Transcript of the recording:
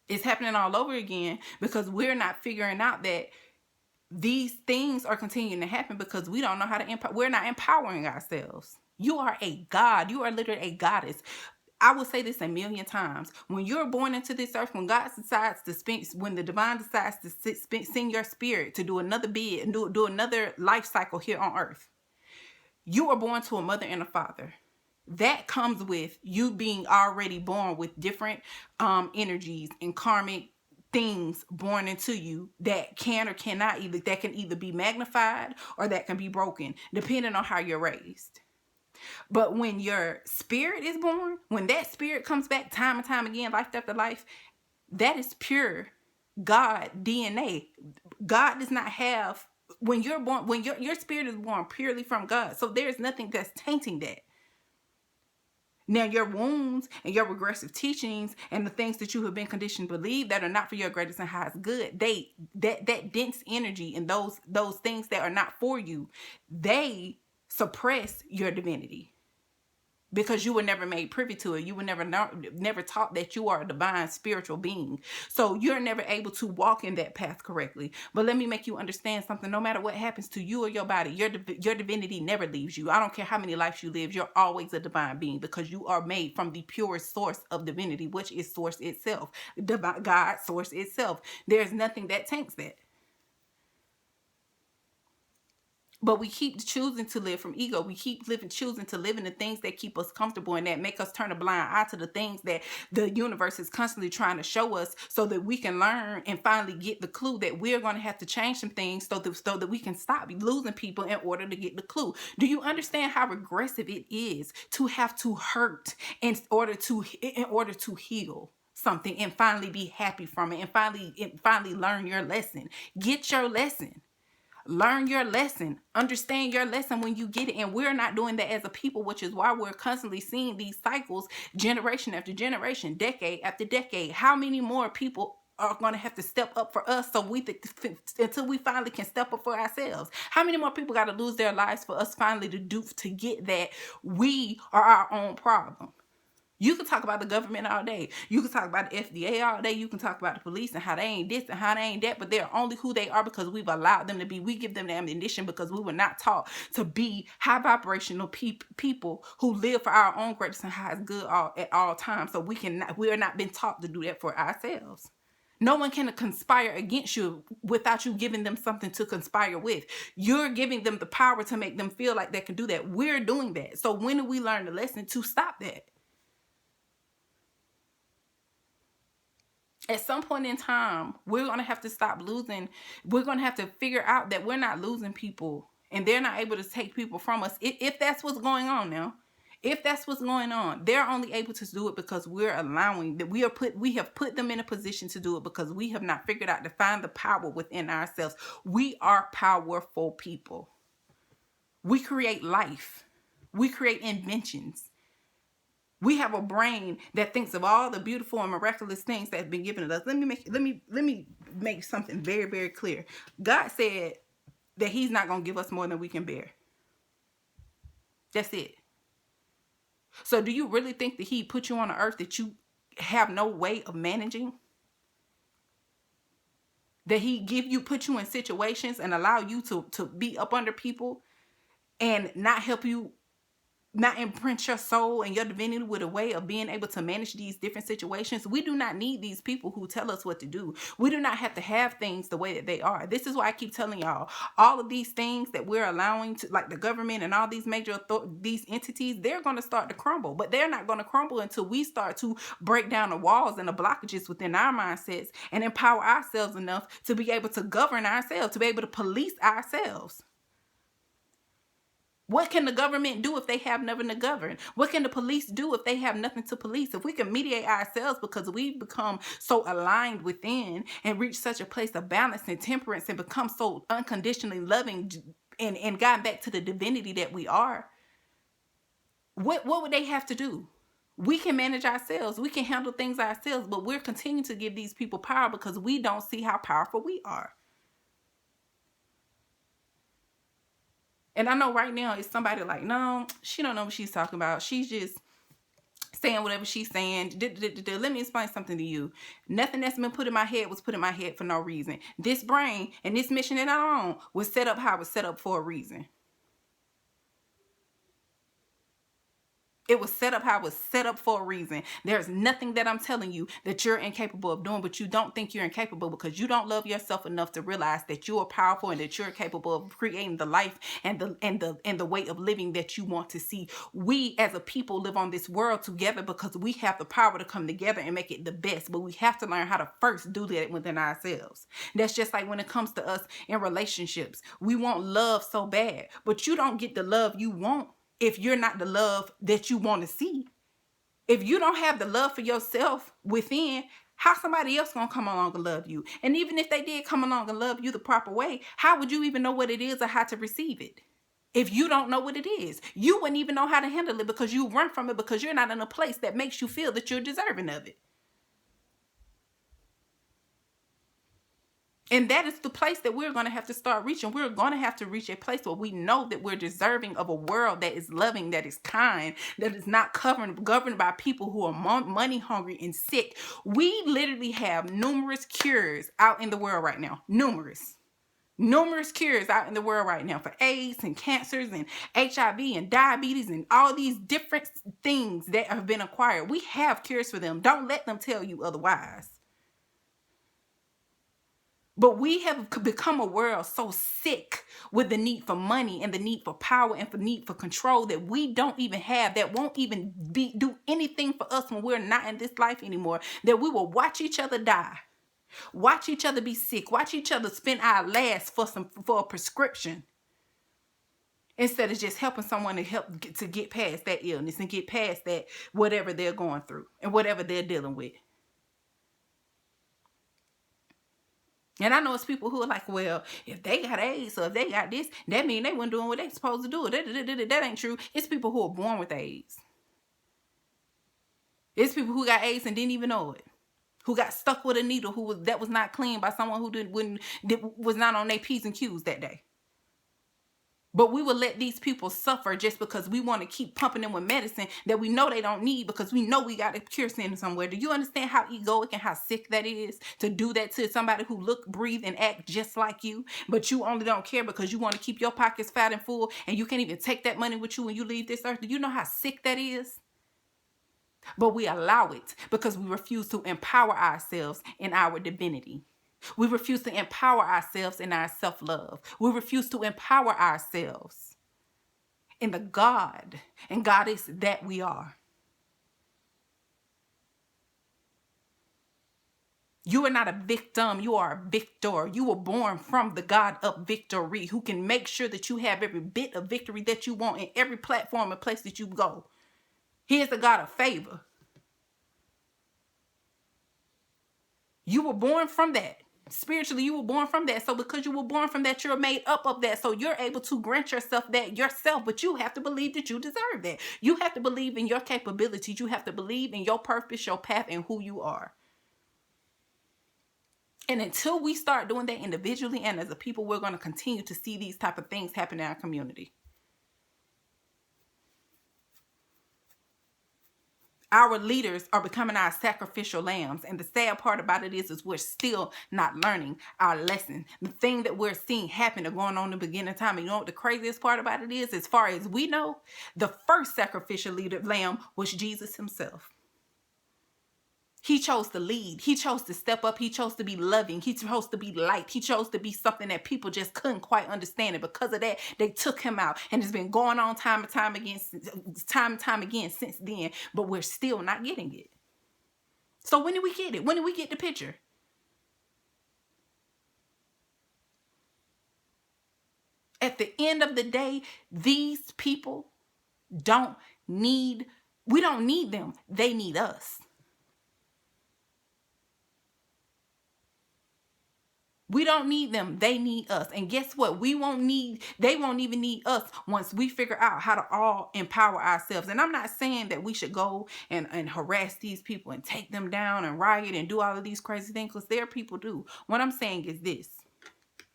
It's happening all over again because we're not figuring out that these things are continuing to happen because we don't know how to empower. We're not empowering ourselves. You are a god. You are literally a goddess. I will say this a million times. When you're born into this earth, when God decides to spend, when the divine decides to send your spirit to do another bid and do another life cycle here on earth, you are born to a mother and a father. That comes with you being already born with different energies and karmic things born into you that can or cannot that can either be magnified or that can be broken depending on how you're raised. But when your spirit is born, when that spirit comes back time and time again, life after life, that is pure God DNA. God does not have, when you're born, when your spirit is born purely from God. So there's nothing that's tainting that. Now, your wounds and your regressive teachings and the things that you have been conditioned to believe that are not for your greatest and highest good, that dense energy and those things that are not for you, they suppress your divinity. Because you were never made privy to it. You were never taught that you are a divine spiritual being. So you're never able to walk in that path correctly. But let me make you understand something. No matter what happens to you or your body, your divinity never leaves you. I don't care how many lives you live. You're always a divine being because you are made from the purest source of divinity, which is source itself. Divine God, source itself. There's nothing that taints that. But we keep choosing to live from ego. We keep choosing to live in the things that keep us comfortable and that make us turn a blind eye to the things that the universe is constantly trying to show us so that we can learn and finally get the clue that we're going to have to change some things so that we can stop losing people in order to get the clue. Do you understand how regressive it is to have to hurt in order to heal something and finally be happy from it and finally learn your lesson? Get your lesson. Learn your lesson. Understand your lesson when you get it. And we're not doing that as a people, which is why we're constantly seeing these cycles generation after generation, decade after decade. How many more people are going to have to step up for us until we finally can step up for ourselves? How many more people got to lose their lives for us finally to get that we are our own problem? You can talk about the government all day. You can talk about the FDA all day. You can talk about the police and how they ain't this and how they ain't that, but they're only who they are because we've allowed them to be. We give them the ammunition because we were not taught to be high vibrational people who live for our own greatest and highest good at all times. So we are not been taught to do that for ourselves. No one can conspire against you without you giving them something to conspire with. You're giving them the power to make them feel like they can do that. We're doing that. So when do we learn the lesson to stop that? At some point in time, we're going to have to stop losing. We're going to have to figure out that we're not losing people and they're not able to take people from us. If that's what's going on now, if that's what's going on, they're only able to do it because we're allowing that we have put them in a position to do it because we have not figured out to find the power within ourselves. We are powerful people. We create life. We create inventions. We have a brain that thinks of all the beautiful and miraculous things that have been given to us. Let me make something very, very clear. God said that he's not going to give us more than we can bear. That's it. So do you really think that he put you on an earth that you have no way of managing? That he put you in situations and allow you to be up under people and not help you, not imprint your soul and your divinity with a way of being able to manage these different situations? We do not need these people who tell us what to do. We do not have to have things the way that they are. This is why I keep telling y'all, all of these things that we're allowing to, like the government and all these major these entities, they're going to start to crumble. But they're not going to crumble until we start to break down the walls and the blockages within our mindsets and empower ourselves enough to be able to govern ourselves, to be able to police ourselves. What can the government do if they have nothing to govern? What can the police do if they have nothing to police? If we can mediate ourselves because we've become so aligned within and reach such a place of balance and temperance and become so unconditionally loving and gotten back to the divinity that we are, what would they have to do? We can manage ourselves. We can handle things ourselves, but we're continuing to give these people power because we don't see how powerful we are. And I know right now it's somebody like, no, she don't know what she's talking about. She's just saying whatever she's saying. Let me explain something to you. Nothing that's been put in my head was put in my head for no reason. This brain and this mission that I'm on was set up how it was set up for a reason. It was set up how it was set up for a reason. There's nothing that I'm telling you that you're incapable of doing, but you don't think you're incapable because you don't love yourself enough to realize that you are powerful and that you're capable of creating the life and the way of living that you want to see. We as a people live on this world together because we have the power to come together and make it the best, but we have to learn how to first do that within ourselves. That's just like when it comes to us in relationships. We want love so bad, but you don't get the love you want if you're not the love that you want to see. If you don't have the love for yourself within, how somebody else gonna come along and love you? And even if they did come along and love you the proper way, how would you even know what it is or how to receive it? If you don't know what it is, you wouldn't even know how to handle it because you run from it because you're not in a place that makes you feel that you're deserving of it. And that is the place that we're going to have to start reaching. We're going to have to reach a place where we know that we're deserving of a world that is loving, that is kind, that is not governed by people who are money hungry and sick. We literally have numerous cures out in the world right now. Numerous cures out in the world right now for AIDS and cancers and HIV and diabetes and all these different things that have been acquired. We have cures for them. Don't let them tell you otherwise. But we have become a world so sick with the need for money and the need for power and the need for control that we don't even have, that won't even do anything for us when we're not in this life anymore, that we will watch each other die, watch each other be sick, watch each other spend our last for a prescription instead of just helping someone to get past that illness and get past that whatever they're going through and whatever they're dealing with. And I know it's people who are like, well, if they got AIDS or if they got this, that means they weren't doing what they supposed to do. That ain't true. It's people who are born with AIDS. It's people who got AIDS and didn't even know it. Who got stuck with a needle that was not clean by someone who was not on their P's and Q's that day. But we will let these people suffer just because we want to keep pumping them with medicine that we know they don't need because we know we got a cure sitting somewhere. Do you understand how egoic and how sick that is to do that to somebody who look, breathe, and act just like you, but you only don't care because you want to keep your pockets fat and full and you can't even take that money with you when you leave this earth? Do you know how sick that is? But we allow it because we refuse to empower ourselves in our divinity. We refuse to empower ourselves in our self-love. We refuse to empower ourselves in the God and Goddess that we are. You are not a victim. You are a victor. You were born from the God of victory who can make sure that you have every bit of victory that you want in every platform and place that you go. He is the God of favor. You were born from that. Spiritually, you were born from that. So because you were born from that, you're made up of that. So you're able to grant yourself that yourself. But you have to believe that you deserve that. You have to believe in your capabilities. You have to believe in your purpose, your path, and who you are. And until we start doing that individually and as a people, we're going to continue to see these type of things happen in our community. Our leaders are becoming our sacrificial lambs. And the sad part about it is we're still not learning our lesson. The thing that we're seeing happen or going on in the beginning of time. And you know what the craziest part about it is? As far as we know, the first sacrificial lamb was Jesus himself. He chose to lead. He chose to step up. He chose to be loving. He chose to be light. He chose to be something that people just couldn't quite understand. And because of that, they took him out. And it's been going on time and time again since then. But we're still not getting it. So when do we get it? When do we get the picture? At the end of the day, these people we don't need them. They need us. We don't need them. They need us. And guess what? They won't even need us once we figure out how to all empower ourselves. And I'm not saying that we should go and harass these people and take them down and riot and do all of these crazy things because their people do. What I'm saying is this.